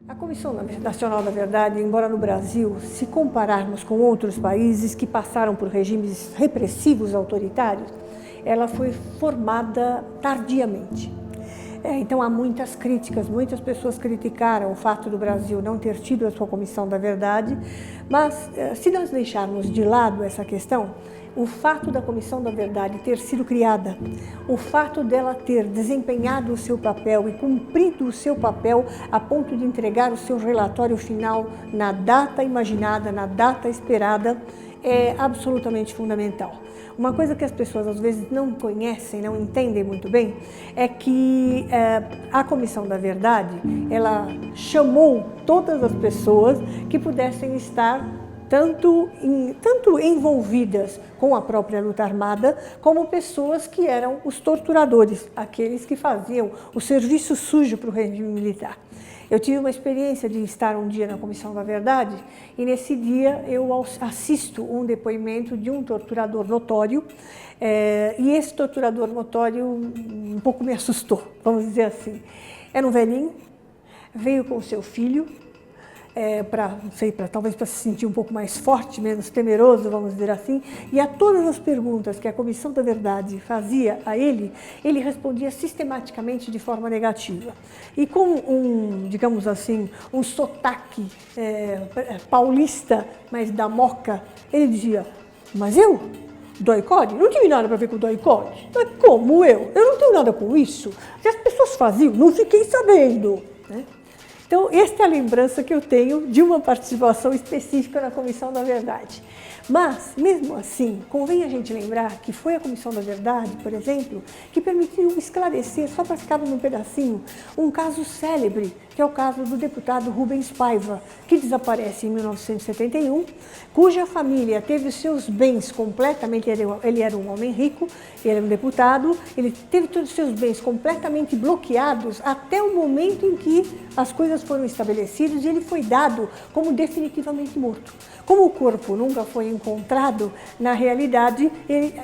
A Comissão Nacional da Verdade, embora no Brasil, se compararmos com outros países que passaram por regimes repressivos autoritários, ela foi formada tardiamente. Então há muitas críticas, muitas pessoas criticaram o fato do Brasil não ter tido a sua Comissão da Verdade, mas se nós deixarmos de lado essa questão, o fato da Comissão da Verdade ter sido criada, o fato dela ter desempenhado o seu papel e cumprido o seu papel a ponto de entregar o seu relatório final na data imaginada, na data esperada, é absolutamente fundamental. Uma coisa que as pessoas às vezes não conhecem, não entendem muito bem, é que a Comissão da Verdade, ela chamou todas as pessoas que pudessem estar tanto envolvidas com a própria luta armada, como pessoas que eram os torturadores, aqueles que faziam o serviço sujo para o regime militar. Eu tive uma experiência de estar um dia na Comissão da Verdade e nesse dia eu assisto um depoimento de um torturador notório e esse torturador notório um pouco me assustou, vamos dizer assim. Era um velhinho, veio com o seu filho, talvez para se sentir um pouco mais forte, menos temeroso, vamos dizer assim, e a todas as perguntas que a Comissão da Verdade fazia a ele respondia sistematicamente de forma negativa. E com digamos assim, um sotaque paulista, mas da Moca, ele dizia: mas eu? DOI-CODE? Não tive nada para ver com o DOI-CODE. Mas como eu? Eu não tenho nada com isso. Se as pessoas faziam, não fiquei sabendo, né? Então, esta é a lembrança que eu tenho de uma participação específica na Comissão da Verdade. Mas, mesmo assim, convém a gente lembrar que foi a Comissão da Verdade, por exemplo, que permitiu esclarecer, só para ficar num pedacinho, um caso célebre, que é o caso do deputado Rubens Paiva, que desaparece em 1971, cuja família teve os seus bens completamente, ele era um homem rico, ele era um deputado, ele teve todos os seus bens completamente bloqueados até o momento em que as coisas foram estabelecidas e ele foi dado como definitivamente morto. Como o corpo nunca foi encontrado, na realidade,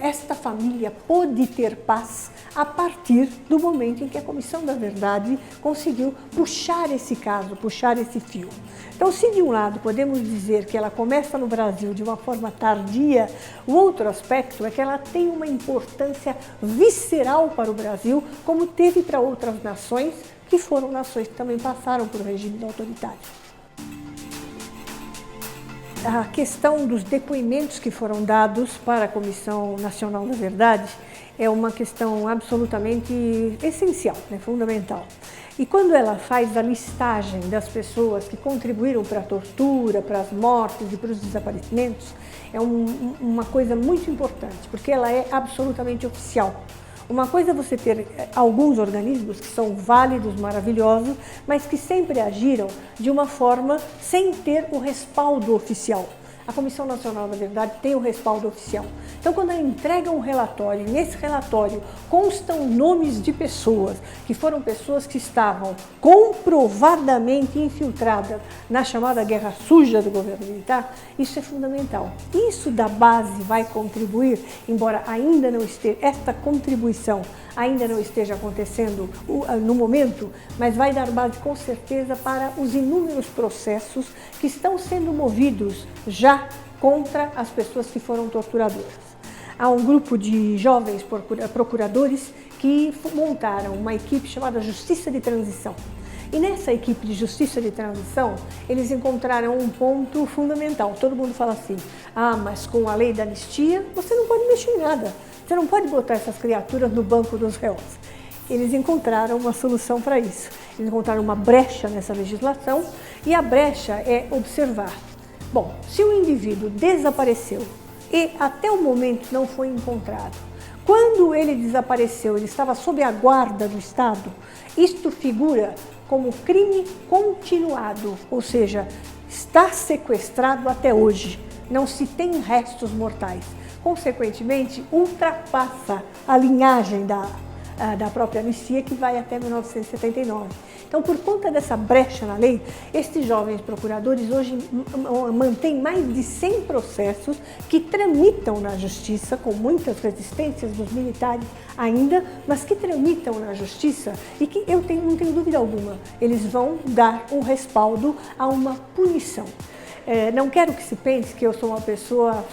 esta família pôde ter paz a partir do momento em que a Comissão da Verdade conseguiu puxar esse caso, puxar esse fio. Então, se de um lado podemos dizer que ela começa no Brasil de uma forma tardia, o outro aspecto é que ela tem uma importância visceral para o Brasil, como teve para outras nações, que foram nações que também passaram por regime autoritário. A questão dos depoimentos que foram dados para a Comissão Nacional da Verdade é uma questão absolutamente essencial, né, fundamental. E quando ela faz a listagem das pessoas que contribuíram para a tortura, para as mortes e para os desaparecimentos, é uma coisa muito importante, porque ela é absolutamente oficial. Uma coisa é você ter alguns organismos que são válidos, maravilhosos, mas que sempre agiram de uma forma sem ter o respaldo oficial. A Comissão Nacional da Verdade tem o respaldo oficial. Então, quando ela entrega um relatório, nesse relatório constam nomes de pessoas, que foram pessoas que estavam comprovadamente infiltradas na chamada guerra suja do governo militar, isso é fundamental. Isso da base vai contribuir, embora ainda não esteja, esta contribuição ainda não esteja acontecendo no momento, mas vai dar base com certeza para os inúmeros processos que estão sendo movidos já contra as pessoas que foram torturadoras. Há um grupo de jovens procuradores que montaram uma equipe chamada Justiça de Transição. E nessa equipe de Justiça de Transição, eles encontraram um ponto fundamental. Todo mundo fala assim: ah, mas com a lei da anistia, você não pode mexer em nada. Você não pode botar essas criaturas no banco dos réus. Eles encontraram uma solução para isso. Eles encontraram uma brecha nessa legislação e a brecha é observar. Bom, se o indivíduo desapareceu e até o momento não foi encontrado, quando ele desapareceu, ele estava sob a guarda do Estado, isto figura como crime continuado, ou seja, está sequestrado até hoje, não se tem restos mortais. Consequentemente, ultrapassa a linhagem da própria anistia, que vai até 1979. Então, por conta dessa brecha na lei, estes jovens procuradores hoje mantêm mais de 100 processos que tramitam na justiça, com muitas resistências dos militares ainda, mas que tramitam na justiça e que não tenho dúvida alguma, eles vão dar um respaldo a uma punição. Não quero que se pense que eu sou uma pessoa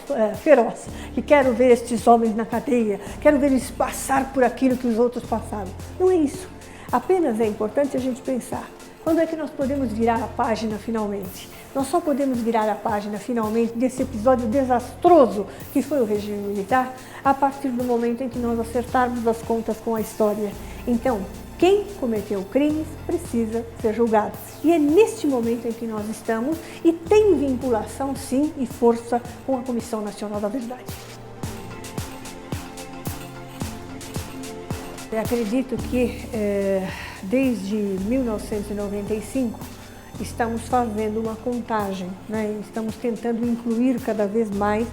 feroz, que quero ver estes homens na cadeia, quero ver eles passar por aquilo que os outros passaram. Não é isso. Apenas é importante a gente pensar, quando é que nós podemos virar a página finalmente? Nós só podemos virar a página finalmente desse episódio desastroso que foi o regime militar a partir do momento em que nós acertarmos as contas com a história. Então, quem cometeu crimes precisa ser julgado. E é neste momento em que nós estamos e tem vinculação, sim, e força com a Comissão Nacional da Verdade. Eu acredito que desde 1995 estamos fazendo uma contagem, né? Estamos tentando incluir cada vez mais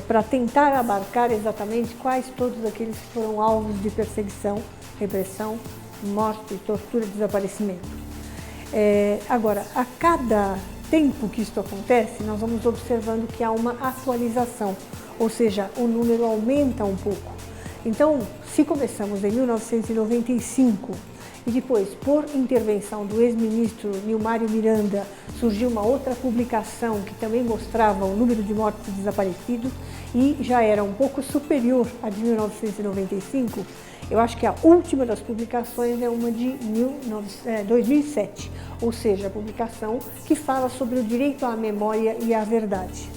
para tentar abarcar exatamente quais todos aqueles que foram alvos de perseguição, repressão, morte, tortura, desaparecimento. Agora, a cada tempo que isto acontece, nós vamos observando que há uma atualização, ou seja, o número aumenta um pouco. Então, se começamos em 1995 e depois, por intervenção do ex-ministro Nilmário Miranda, surgiu uma outra publicação que também mostrava o número de mortos e desaparecidos e já era um pouco superior à de 1995, eu acho que a última das publicações é uma de 2007, ou seja, a publicação que fala sobre o direito à memória e à verdade.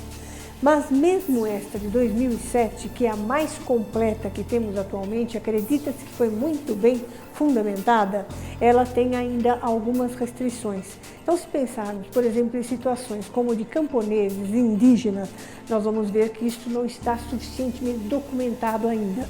Mas mesmo esta de 2007, que é a mais completa que temos atualmente, acredita-se que foi muito bem fundamentada, ela tem ainda algumas restrições. Então, se pensarmos, por exemplo, em situações como de camponeses, indígenas, nós vamos ver que isso não está suficientemente documentado ainda.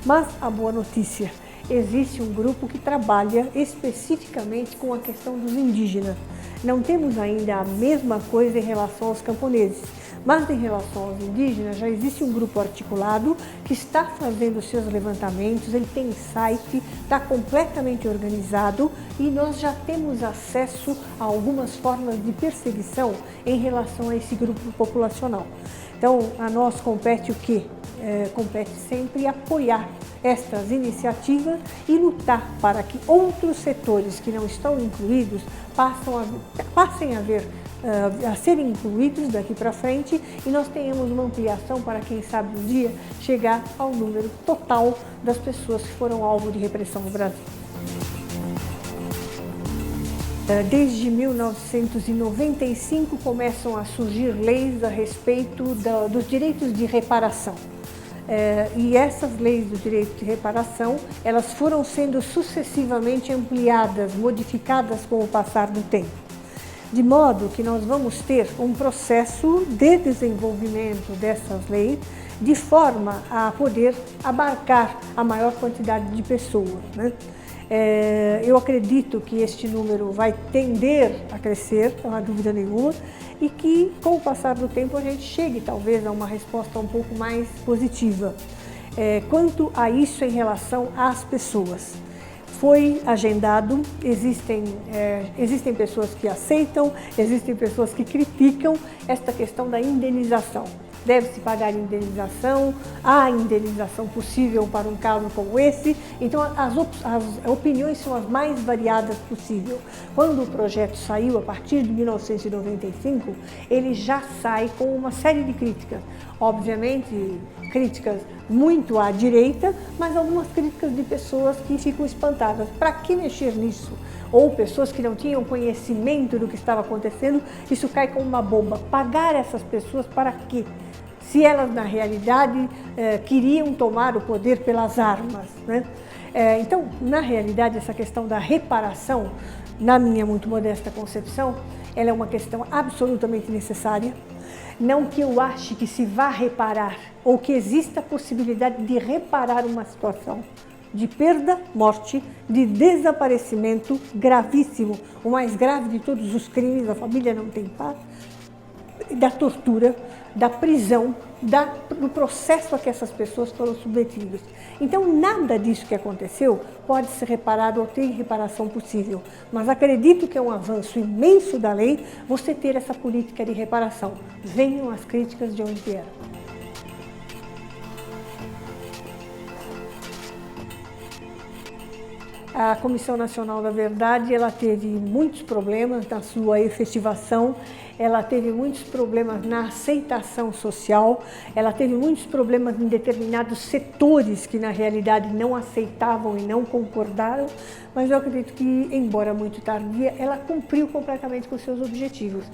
Mas a boa notícia, existe um grupo que trabalha especificamente com a questão dos indígenas. Não temos ainda a mesma coisa em relação aos camponeses, mas em relação aos indígenas já existe um grupo articulado que está fazendo seus levantamentos, ele tem site, está completamente organizado e nós já temos acesso a algumas formas de perseguição em relação a esse grupo populacional. Então, a nós compete o quê? Compete sempre apoiar estas iniciativas e lutar para que outros setores que não estão incluídos passem a serem incluídos daqui para frente e nós tenhamos uma ampliação para, quem sabe, um dia chegar ao número total das pessoas que foram alvo de repressão no Brasil. Desde 1995 começam a surgir leis a respeito dos direitos de reparação. E essas leis do direito de reparação, elas foram sendo sucessivamente ampliadas, modificadas com o passar do tempo. De modo que nós vamos ter um processo de desenvolvimento dessas leis de forma a poder abarcar a maior quantidade de pessoas, né? Eu acredito que este número vai tender a crescer, não há dúvida nenhuma, e que com o passar do tempo a gente chegue talvez a uma resposta um pouco mais positiva. Quanto a isso em relação às pessoas, foi agendado, existem pessoas que aceitam, existem pessoas que criticam esta questão da indenização. Deve-se pagar indenização, há indenização possível para um caso como esse, então as opiniões são as mais variadas possível. Quando o projeto saiu, a partir de 1995, ele já sai com uma série de críticas. Obviamente, críticas muito à direita, mas algumas críticas de pessoas que ficam espantadas. Para que mexer nisso? Ou pessoas que não tinham conhecimento do que estava acontecendo, isso cai como uma bomba. Pagar essas pessoas para quê? Se elas, na realidade, queriam tomar o poder pelas armas, né? Então, na realidade, essa questão da reparação, na minha muito modesta concepção, ela é uma questão absolutamente necessária. Não que eu ache que se vá reparar, ou que exista a possibilidade de reparar uma situação de perda, morte, de desaparecimento gravíssimo, o mais grave de todos os crimes, a família não tem paz. da tortura, da prisão, do processo a que essas pessoas foram submetidas. Então, nada disso que aconteceu pode ser reparado ou tem reparação possível. Mas acredito que é um avanço imenso da lei você ter essa política de reparação. Venham as críticas de onde vieram. A Comissão Nacional da Verdade, ela teve muitos problemas na sua efetivação, ela teve muitos problemas na aceitação social, ela teve muitos problemas em determinados setores que na realidade não aceitavam e não concordaram, mas eu acredito que, embora muito tardia, ela cumpriu completamente com seus objetivos.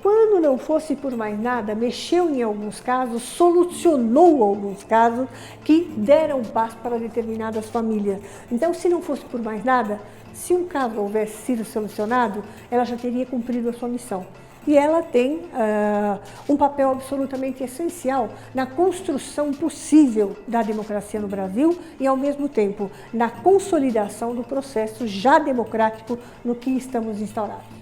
Quando não fosse por mais nada, mexeu em alguns casos, solucionou alguns casos que deram paz para determinadas famílias. Então, se não fosse por mais nada, se um caso houvesse sido solucionado, ela já teria cumprido a sua missão. E ela tem um papel absolutamente essencial na construção possível da democracia no Brasil e, ao mesmo tempo, na consolidação do processo já democrático no que estamos instaurados.